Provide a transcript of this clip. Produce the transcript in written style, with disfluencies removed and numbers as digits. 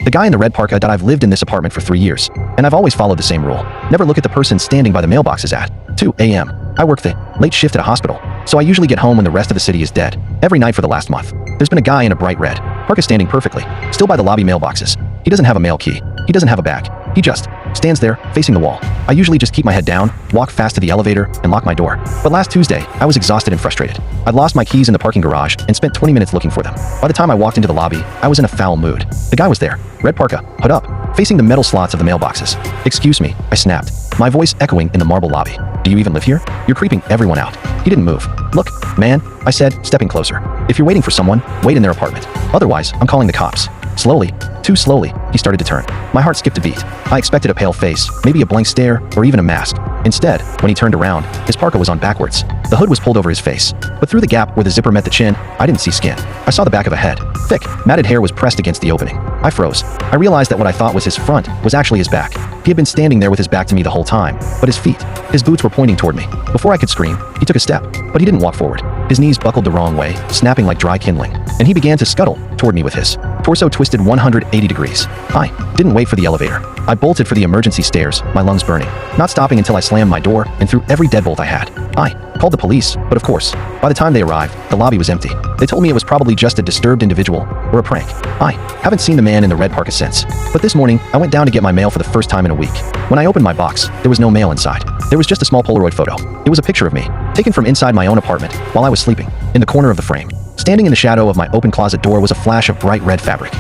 The guy in the red parka. I've lived in this apartment for 3 years, and I've always followed the same rule. Never look at the person standing by the mailboxes at 2 a.m. I work the late shift at a hospital, so I usually get home when the rest of the city is dead. Every night for the last month, there's been a guy in a bright red parka standing perfectly, still by the lobby mailboxes. He doesn't have a mail key. He doesn't have a bag. He just stands there, facing the wall. I usually just keep my head down, walk fast to the elevator, and lock my door. But last Tuesday, I was exhausted and frustrated. I'd lost my keys in the parking garage and spent 20 minutes looking for them. By the time I walked into the lobby, I was in a foul mood. The guy was there, red parka, hood up, facing the metal slots of the mailboxes. "Excuse me," I snapped, my voice echoing in the marble lobby. "Do you even live here? You're creeping everyone out." He didn't move. "Look, man," I said, stepping closer. "If you're waiting for someone, wait in their apartment. Otherwise, I'm calling the cops." Slowly, too slowly, he started to turn. My heart skipped a beat. I expected a pale face, maybe a blank stare, or even a mask. Instead, when he turned around, his parka was on backwards. The hood was pulled over his face, but through the gap where the zipper met the chin, I didn't see skin. I saw the back of a head. Thick, matted hair was pressed against the opening. I froze. I realized that what I thought was his front was actually his back. He had been standing there with his back to me the whole time, but his feet, his boots were pointing toward me. Before I could scream, he took a step, but he didn't walk forward. His knees buckled the wrong way, snapping like dry kindling, and he began to scuttle toward me with his torso twisted 180 degrees. I didn't wait for the elevator. I bolted for the emergency stairs, my lungs burning, not stopping until I slammed my door and threw every deadbolt I had. I called the police, but of course, by the time they arrived, the lobby was empty. They told me it was probably just a disturbed individual or a prank. I haven't seen the man in the red parka since, but this morning, I went down to get my mail for the first time in a week. When I opened my box, there was no mail inside. There was just a small Polaroid photo. It was a picture of me, taken from inside my own apartment while I was sleeping. In the corner of the frame, standing in the shadow of my open closet door was a flash of bright red fabric.